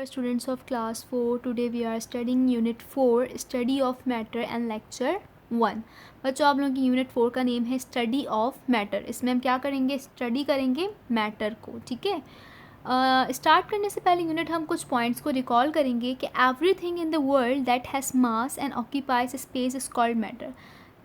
students of class 4. Today we are studying unit 4 study of matter and lecture 1. बच्चों आप लोगों की unit 4 का नेम है स्टडी ऑफ मैटर. इसमें हम क्या करेंगे, स्टडी करेंगे मैटर को. ठीक है, स्टार्ट करने से पहले यूनिट हम कुछ पॉइंट्स को रिकॉल करेंगे कि everything in the world that has mass and occupies space is called matter.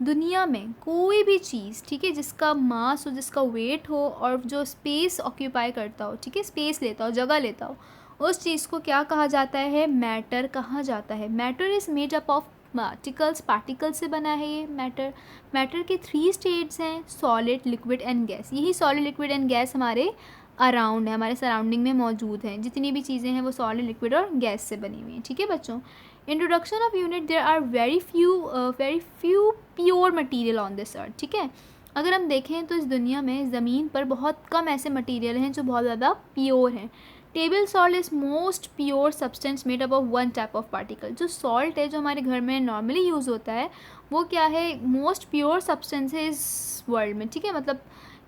दुनिया में कोई भी चीज़, ठीक है, जिसका मास हो, जिसका वेट हो और जो स्पेस ऑक्यूपाई करता हो, ठीक है, स्पेस लेता हो, जगह लेता हो, उस चीज़ को क्या कहा जाता है, मैटर कहा जाता है. Matter is made up of particles से बना है ये मैटर. मैटर के 3 स्टेट्स हैं, सॉलिड, लिक्विड एंड गैस. यही सॉलिड, लिक्विड एंड गैस हमारे अराउंड है, हमारे सराउंडिंग में मौजूद हैं. जितनी भी चीज़ें हैं वो सॉलिड, लिक्विड और गैस से बनी हुई हैं. ठीक है बच्चों, introduction of unit. There are very few pure material on this earth. ठीक है, अगर हम देखें तो इस दुनिया में, ज़मीन पर बहुत कम ऐसे मटीरियल हैं जो बहुत ज़्यादा प्योर हैं. Table salt is most pure substance made up of one type of particle. जो सॉल्ट है जो हमारे घर में नॉर्मली यूज़ होता है वो क्या है, मोस्ट प्योर सब्सटेंस है इस वर्ल्ड में. ठीक है, मतलब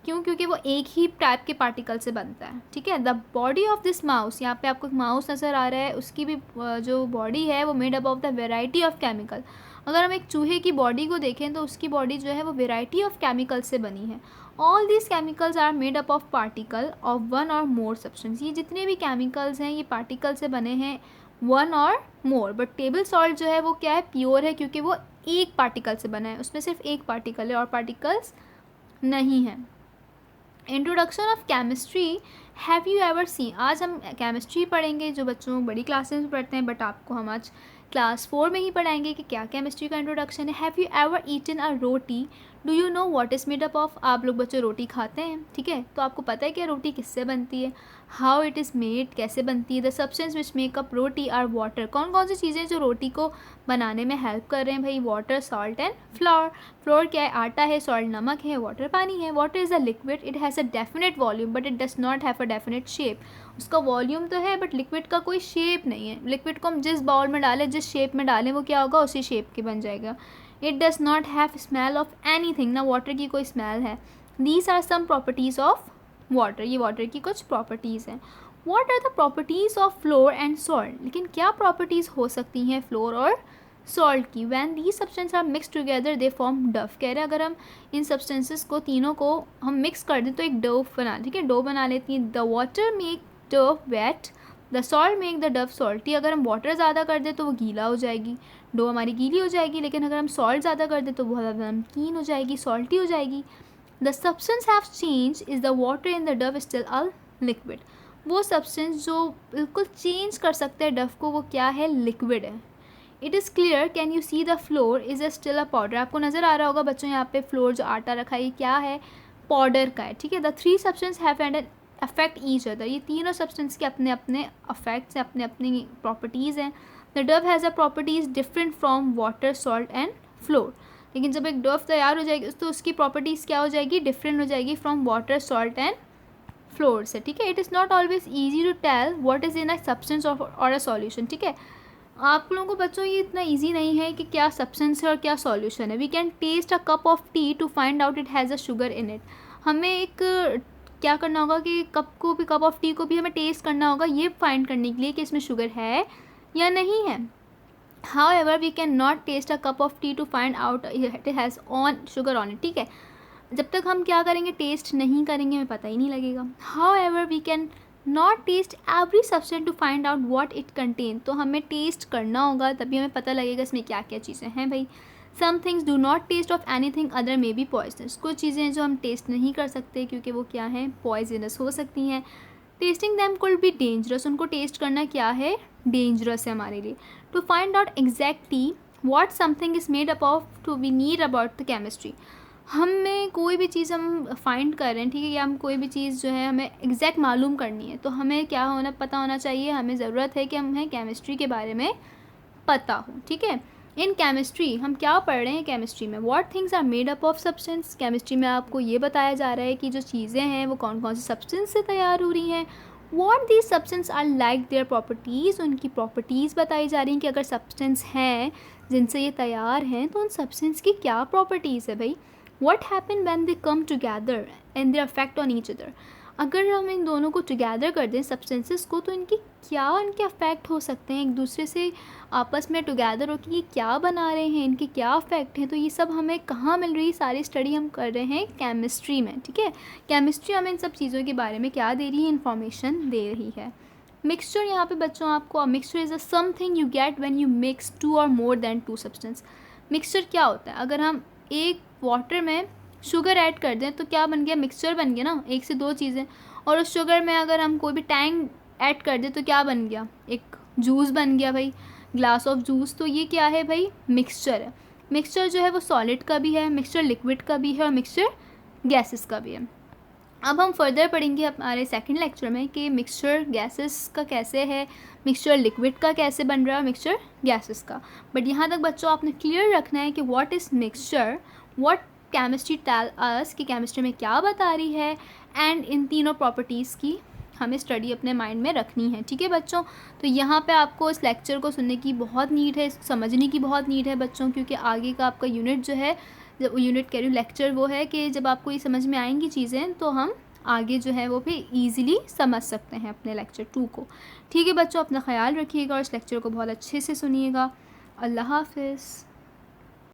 क्यों, क्योंकि वो एक ही टाइप के पार्टिकल से बनता है. ठीक है, the body of this mouse, यहाँ पे आपको एक माउस नज़र आ रहा है, उसकी भी जो बॉडी है वो made up of the variety of chemical. अगर हम एक चूहे की बॉडी को देखें तो उसकी बॉडी जो है वो वेराइटी ऑफ केमिकल से बनी है. All these chemicals are made up of particle of one or more substance. ये जितने भी केमिकल्स हैं ये पार्टिकल से बने हैं, one or more. But table salt जो है वो क्या है, प्योर है, क्योंकि वो एक पार्टिकल से बना है, उसमें सिर्फ एक पार्टिकल है और पार्टिकल्स नहीं हैं. Introduction of chemistry. Have you ever seen. आज हम केमिस्ट्री पढ़ेंगे जो बच्चों बड़ी क्लासेस में पढ़ते हैं, बट आपको हम आज क्लास 4 में ही पढ़ाएंगे कि क्या केमिस्ट्री का इंट्रोडक्शन है. Have you ever eaten a roti. Do you know what is made up of. आप लोग बच्चों रोटी खाते हैं, ठीक है, तो आपको पता है कि रोटी किससे बनती है, हाउ इट इज़ मेड, कैसे बनती है. The substance which make up roti are water. कौन कौन सी चीज़ें जो रोटी को बनाने में हेल्प कर रहे हैं भाई, water, salt and floor. Floor क्या है, आटा है, सॉल्ट नमक है, वाटर पानी है. Water is a liquid, it has a definite volume but it does not have a definite shape. उसका वॉल्यूम तो है बट लिक्विड का कोई शेप नहीं है. लिक्विड को हम जिस बाउल में डालें, जिस शेप में डालें, वो क्या होगा, उसी शेप के बन जाएगा. It does not have smell of anything. ना वाटर की कोई स्मेल है. These are some properties of water. ये वाटर की कुछ प्रॉपर्टीज़ हैं. What are the properties of flour and salt. लेकिन क्या प्रॉपर्टीज़ हो सकती हैं फ्लोर और सॉल्ट की. When these substance are mix together they form dough. कह रहे हैं अगर हम इन सब्सटेंसेस को, तीनों को हम मिक्स कर दें तो एक डो बना, ठीक है, डो बना लेती हैं. The water make dough wet, the salt make the dough salty. अगर हम वाटर ज़्यादा कर दें तो वो गीला हो जाएगी, डो हमारी गीली हो जाएगी. लेकिन अगर हम सॉल्ट ज़्यादा कर दें तो बहुत ज़्यादा नमकीन हो जाएगी, सॉल्टी हो जाएगी. The substance have change is the water in the Dove still a liquid. वो सब्सटेंस जो बिल्कुल चेंज कर सकते हैं डव को, वो क्या है, लिक्विड है. It is clear, can you see the floor is a still a powder. आपको नज़र आ रहा होगा बच्चों यहाँ पे फ्लोर जो आटा रखा है ये क्या है, पाउडर का है. ठीक है, the 3 substance have and affect each other. ये तीनों सब्सटेंस के अपने अपने अफेक्ट्स हैं, अपने अपनी प्रॉपर्टीज़ हैं. The Dove has a properties different from water, salt and floor. लेकिन जब एक डव तैयार हो जाएगी तो उसकी प्रॉपर्टीज़ क्या हो जाएगी, डिफरेंट हो जाएगी from water, salt and flour से. ठीक है, it is not always easy to tell what is in a substance or a solution. ठीक है, आप लोगों को बच्चों ये इतना इजी नहीं है कि क्या सब्सटेंस है और क्या सॉल्यूशन है. We can taste a cup of tea to find out it has a sugar in it. हमें एक क्या करना होगा कि कप ऑफ टी को भी हमें टेस्ट करना होगा ये फाइंड करने के लिए कि इसमें शुगर है या नहीं है. However, we cannot taste a cup of tea to find out it has on sugar on it. ठीक है, जब तक हम क्या करेंगे, टेस्ट नहीं करेंगे, हमें पता ही नहीं लगेगा. However, we can not taste every substance to find out what it contain. तो हमें टेस्ट करना होगा तभी हमें पता लगेगा इसमें क्या क्या चीज़ें हैं भाई. Some things do not taste of anything other may be poisonous. कुछ चीज़ें जो हम टेस्ट नहीं कर सकते क्योंकि वो क्या हैं, पॉइजनस हो सकती हैं. Testing them could be dangerous. उनको टेस्ट करना क्या है, डेंजरस है हमारे लिए. To find out exactly what something is made up of to we need about the chemistry. हमें कोई भी चीज़ हम फाइंड कर रहे हैं, ठीक है, या हम कोई भी चीज़ जो है हमें एग्जैक्ट मालूम करनी है, तो हमें क्या होना, पता होना चाहिए, हमें ज़रूरत है कि हमें केमिस्ट्री के बारे में पता हो. ठीक है, इन केमिस्ट्री हम क्या पढ़ रहे हैं केमिस्ट्री में, what things are made up of substance. Chemistry में आपको ये बताया जा रहा है कि जो चीज़ें हैं वो कौन कौन सी सब्सटेंस से तैयार हो रही हैं. What these substance are like their properties. उनकी प्रॉपर्टीज़ बताई जा रही हैं कि अगर सब्सटेंस हैं जिनसे ये तैयार हैं तो उन सब्सटेंस की क्या प्रॉपर्टीज़ है भाई. What happen when they come together and their affect on each other. अगर हम इन दोनों को टुगेदर कर दें सब्सटेंसेस को, तो इनके अफेक्ट हो सकते हैं एक दूसरे से आपस में टुगेदर हो कि ये क्या बना रहे हैं, इनके क्या अफेक्ट हैं। तो ये सब हमें कहाँ मिल रही है, सारी स्टडी हम कर रहे हैं केमिस्ट्री में, ठीक है। केमिस्ट्री हमें इन सब चीज़ों के बारे में क्या दे रही है, इन्फॉर्मेशन दे रही है। मिक्सचर यहाँ पे बच्चों आपको, mixture is a something you get when you mix 2 और मोर देन 2 सब्सटेंस। मिक्सचर क्या होता है, अगर हम एक वाटर में शुगर ऐड कर दें तो क्या बन गया, मिक्सचर बन गया ना, एक से दो चीज़ें। और उस शुगर में अगर हम कोई भी टैंग ऐड कर दें तो क्या बन गया, एक जूस बन गया भाई, ग्लास ऑफ जूस। तो ये क्या है भाई, मिक्सचर है। मिक्सचर जो है वो सॉलिड का भी है, मिक्सचर लिक्विड का भी है और मिक्सचर गैसेस का भी है। अब हम फर्दर पढ़ेंगे हमारे सेकंड लेक्चर में कि मिक्सचर गैसेस का कैसे है, मिक्सचर लिक्विड का कैसे बन रहा है, मिक्सचर गैसेस का। बट यहाँ तक बच्चों आपने क्लियर रखना है कि what is mixture, what chemistry tell us, कि केमिस्ट्री में क्या बता रही है, एंड इन तीनों प्रॉपर्टीज़ की हमें स्टडी अपने माइंड में रखनी है, ठीक है बच्चों। तो यहाँ पे आपको इस लेक्चर को सुनने की बहुत नीड है, समझने की बहुत नीड है बच्चों, क्योंकि आगे का आपका यूनिट जो है, जब यूनिट कह रही हूँ लेक्चर, वो है कि जब आपको ये समझ में आएंगी चीज़ें तो हम आगे जो है वो भी ईज़िली समझ सकते हैं अपने लेक्चर 2 को। ठीक है बच्चों, अपना ख्याल रखिएगा और इस लेक्चर को बहुत अच्छे से सुनिएगा। अल्लाह हाफ़िज़।